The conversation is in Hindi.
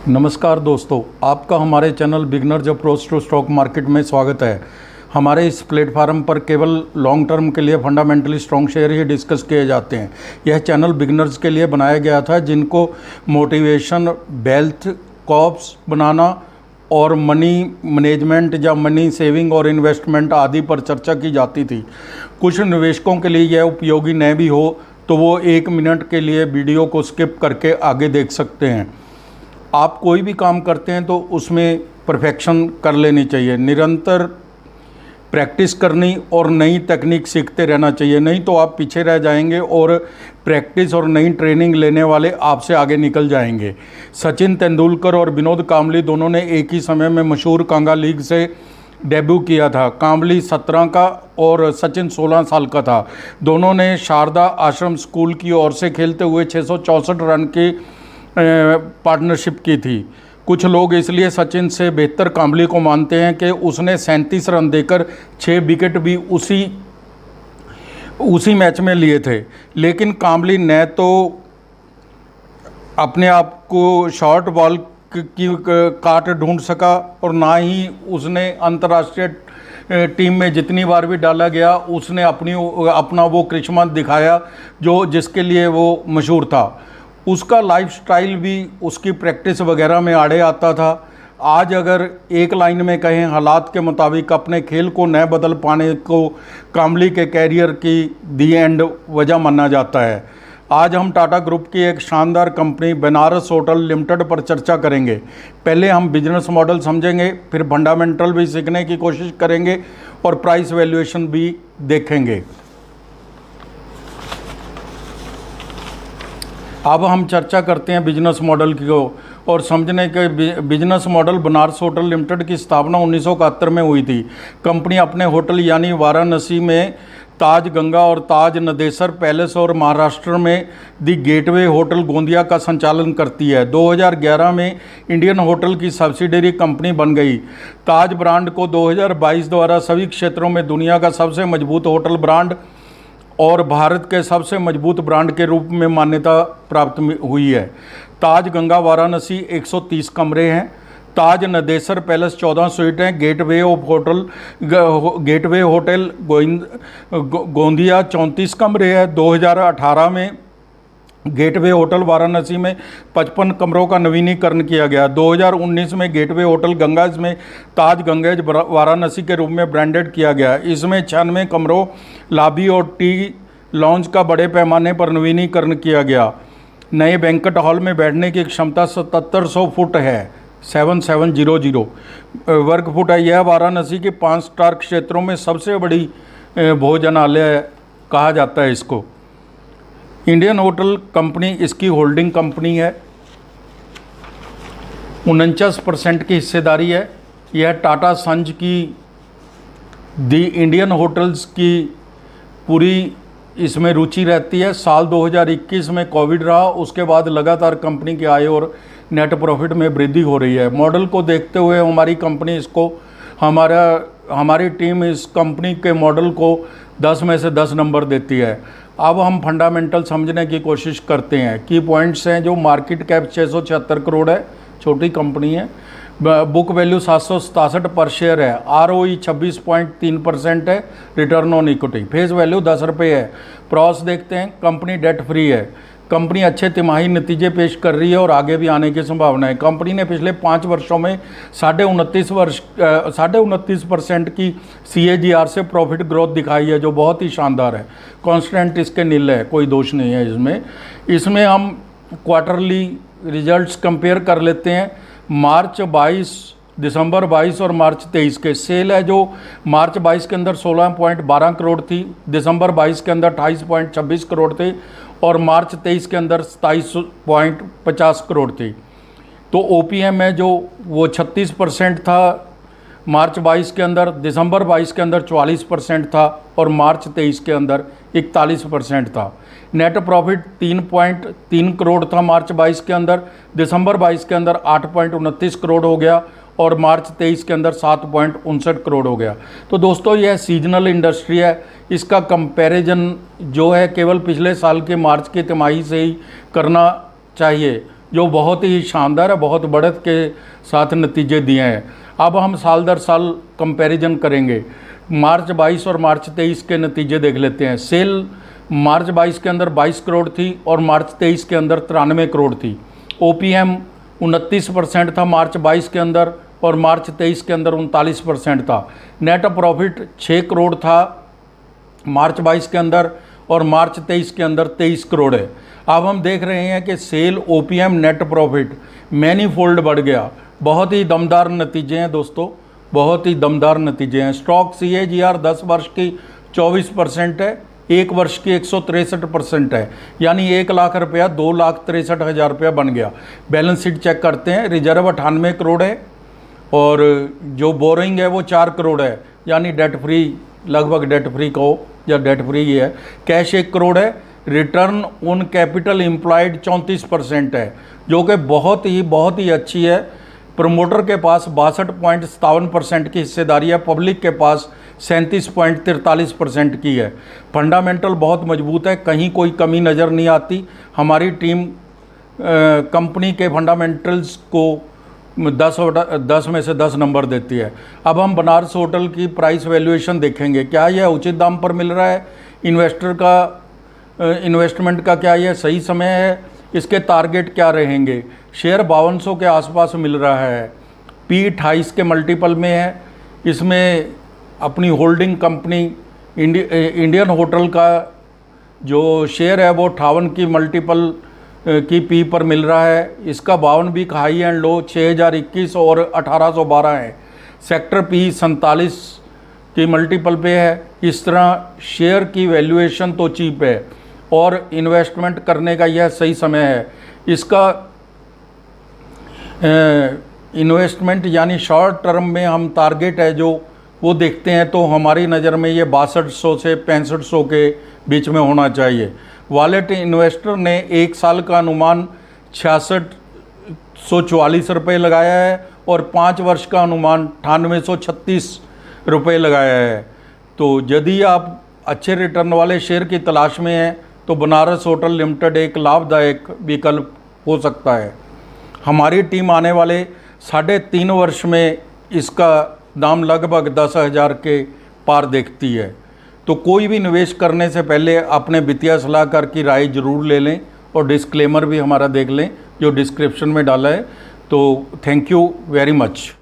नमस्कार दोस्तों, आपका हमारे channel beginners approach to stock market में स्वागत है। हमारे इस प्लेटफार्म पर केवल लॉन्ग टर्म के लिए फंडामेंटली स्ट्रॉन्ग शेयर ही डिस्कस किए जाते हैं। यह चैनल बिगनर्स के लिए बनाया गया था जिनको मोटिवेशन, वेल्थ कॉप्स बनाना और मनी मैनेजमेंट या मनी सेविंग और इन्वेस्टमेंट आदि पर चर्चा की जाती थी। कुछ निवेशकों के लिए यह उपयोगी न भी हो तो वो 1 मिनट के लिए वीडियो को स्किप करके आगे देख सकते हैं। आप कोई भी काम करते हैं तो उसमें परफेक्शन कर लेनी चाहिए, निरंतर प्रैक्टिस करनी और नई तकनीक सीखते रहना चाहिए, नहीं तो आप पीछे रह जाएंगे और प्रैक्टिस और नई ट्रेनिंग लेने वाले आपसे आगे निकल जाएंगे। सचिन तेंदुलकर और विनोद कांबली दोनों ने एक ही समय में मशहूर कांगा लीग से डेब्यू किया था। कांबली 17 का और सचिन 16 साल का था। दोनों ने शारदा आश्रम स्कूल की ओर से खेलते हुए 664 रन की पार्टनरशिप की थी। कुछ लोग इसलिए सचिन से बेहतर कांबली को मानते हैं कि उसने 37 रन देकर 6 विकेट भी उसी मैच में लिए थे। लेकिन कांबली न तो अपने आप को शॉर्ट बॉल की काट ढूंढ सका और ना ही उसने अंतर्राष्ट्रीय टीम में जितनी बार भी डाला गया उसने अपना वो करिश्मा दिखाया जिसके लिए वो मशहूर था। उसका लाइफस्टाइल भी उसकी प्रैक्टिस वगैरह में आड़े आता था। आज अगर एक लाइन में कहें, हालात के मुताबिक अपने खेल को न बदल पाने को कांबली के कैरियर की दी एंड वजह माना जाता है। आज हम टाटा ग्रुप की एक शानदार कंपनी बनारस होटल लिमिटेड पर चर्चा करेंगे। पहले हम बिजनेस मॉडल समझेंगे, फिर फंडामेंटल भी सीखने की कोशिश करेंगे और प्राइस वैल्यूएशन भी देखेंगे। अब हम चर्चा करते हैं बिजनेस मॉडल की और समझने के business model. Banaras hotel limited की स्थापना 1971 में हुई थी। कंपनी अपने होटल यानी वाराणसी में ताज गंगा और ताज नदेसर पैलेस और महाराष्ट्र में दी गेटवे होटल गोंदिया का संचालन करती है। 2011 में इंडियन होटल की सब्सिडियरी कंपनी बन गई। ताज ब्रांड को 2022 द्वारा सभी क्षेत्रों में दुनिया का सबसे मजबूत होटल ब्रांड और भारत के सबसे मजबूत ब्रांड के रूप में मान्यता प्राप्त हुई है। ताज गंगा वाराणसी 130 कमरे हैं। ताज नदेसर पैलेस 14 स्वीट हैं। गेटवे होटल गोंदिया 34 कमरे हैं। 2018 में गेटवे होटल वाराणसी में 55 कमरों का नवीनीकरण किया गया। 2019 में गेटवे होटल गंगाज में ताज गंगेज वाराणसी के रूप में ब्रांडेड किया गया। इसमें 96 कमरों, लॉबी और टी लॉन्ज का बड़े पैमाने पर नवीनीकरण किया गया। नए बैंक्वेट हॉल में बैठने की क्षमता 7700 फुट है, 7700 वर्ग फुट है। यह वाराणसी के 5 स्टार क्षेत्रों में सबसे बड़ी भोजनालय कहा जाता है इसको। इंडियन होटल कंपनी इसकी होल्डिंग कंपनी है। 49% की हिस्सेदारी है। यह टाटा संज की दी इंडियन होटल्स की पूरी इसमें रुचि रहती है। साल 2021 में कोविड रहा, उसके बाद लगातार कंपनी की आय और नेट प्रॉफिट में वृद्धि हो रही है। मॉडल को देखते हुए हमारी टीम इस कंपनी के मॉडल को 10 में से 10 नंबर देती है। अब हम फंडामेंटल समझने की कोशिश करते हैं। की पॉइंट्स हैं जो मार्केट कैप 676 करोड़ है, छोटी कंपनी है। बुक वैल्यू 767 पर शेयर है। ROE 26.3% है। Return on equity face value 10 रुपये है। प्रॉस देखते हैं, कंपनी डेट फ्री है। कंपनी अच्छे तिमाही नतीजे पेश कर रही है और आगे भी आने की संभावना है। कंपनी ने पिछले 5 वर्षों में 29.5% की CAGR से प्रॉफिट ग्रोथ दिखाई है, जो बहुत ही शानदार है। कॉन्स्टेंट इसके नील है, कोई दोष नहीं है इसमें हम क्वार्टरली रिजल्ट्स कंपेयर कर लेते हैं। मार्च 22, दिसंबर 22 और मार्च 23 के सेल है जो मार्च 22 के अंदर 16.12 करोड़ थी, दिसंबर 22 के अंदर 28.26 करोड़ थे और मार्च 23 के अंदर 27.50 करोड़ थी। तो OPM है जो वो 36% था मार्च 22 के अंदर, दिसंबर 22 के अंदर 44% था और मार्च 23 के अंदर 41% था। नेट प्रॉफिट 3.3 करोड़ था मार्च 22 के अंदर, दिसंबर 22 के अंदर 8.29 करोड़ हो गया और मार्च 23 के अंदर 7.59 करोड़ हो गया। तो दोस्तों यह सीजनल इंडस्ट्री है, इसका कंपैरिजन जो है केवल पिछले साल के मार्च की तिमाही से ही करना चाहिए जो बहुत ही शानदार है, बहुत बढ़त के साथ नतीजे दिए हैं। अब हम साल दर साल कंपैरिजन करेंगे। मार्च 22 और मार्च 23 के नतीजे देख लेते हैं। सेल मार्च 22 के अंदर 22 करोड़ थी और मार्च 23 के अंदर 93 करोड़ थी। OPM 29% था मार्च 22 के अंदर और मार्च 23 के अंदर 39% था। नेट प्रॉफिट 6 करोड़ था मार्च 22 के अंदर और मार्च 23 के अंदर 23 करोड़ है। अब हम देख रहे हैं कि sale, OPM, net profit manifold बढ़ गया। बहुत ही दमदार नतीजे हैं दोस्तों, बहुत ही दमदार नतीजे हैं। स्टॉक CAGR 10 वर्ष की 24% है, 1 वर्ष की 163% है, यानी 1 लाख रुपया 2,63,000 रुपया बन गया। बैलेंस शीट चेक करते हैं। रिजर्व 98 करोड़ है और जो बोरिंग है वो 4 करोड़ है, यानी डेट फ्री, लगभग डेट फ्री कहो या डेट फ्री ही है। कैश 1 करोड़ है। रिटर्न ऑन कैपिटल एम्प्लॉयड 34% है, जो कि बहुत ही अच्छी है। प्रमोटर के पास 62.57% की हिस्सेदारी है, पब्लिक के पास 37.43% की है। फंडामेंटल बहुत मजबूत है, कहीं कोई कमी नज़र नहीं आती। हमारी टीम कंपनी के फंडामेंटल्स को 10 में से 10 नंबर देती है। अब हम बनारस होटल की प्राइस वैल्यूएशन देखेंगे। क्या यह उचित दाम पर मिल रहा है? इन्वेस्टमेंट का क्या यह सही समय है? इसके टारगेट क्या रहेंगे? शेयर 5200 के आसपास मिल रहा है। P28 के मल्टीपल में है। इसमें अपनी होल्डिंग कंपनी इंडियन होटल का जो शेयर है वो 58 की मल्टीपल की P पर मिल रहा है। इसका 52 भी हाई एंड लो 6021 और 1812 है। सेक्टर P 47 की मल्टीपल पे है। इस तरह शेयर की वैल्यूएशन तो चीप है और इन्वेस्टमेंट करने का यह सही समय है। इसका इन्वेस्टमेंट यानी शॉर्ट टर्म में हम टारगेट है जो वो देखते हैं, तो हमारी नज़र में ये 6200 से 6500 के बीच में होना चाहिए। वॉलेट इन्वेस्टर ने 1 साल का अनुमान 6644 रुपये लगाया है और 5 वर्ष का अनुमान 9836 रुपये लगाया है। तो यदि आप अच्छे रिटर्न वाले शेयर की तलाश में हैं तो बनारस होटल लिमिटेड एक लाभदायक विकल्प हो सकता है। हमारी टीम आने वाले 3.5 वर्ष में इसका दाम लगभग 10,000 के पार देखती है। तो कोई भी निवेश करने से पहले अपने वित्तीय सलाहकार की राय ज़रूर ले लें और डिस्क्लेमर भी हमारा देख लें जो डिस्क्रिप्शन में डाला है। तो थैंक यू वेरी मच।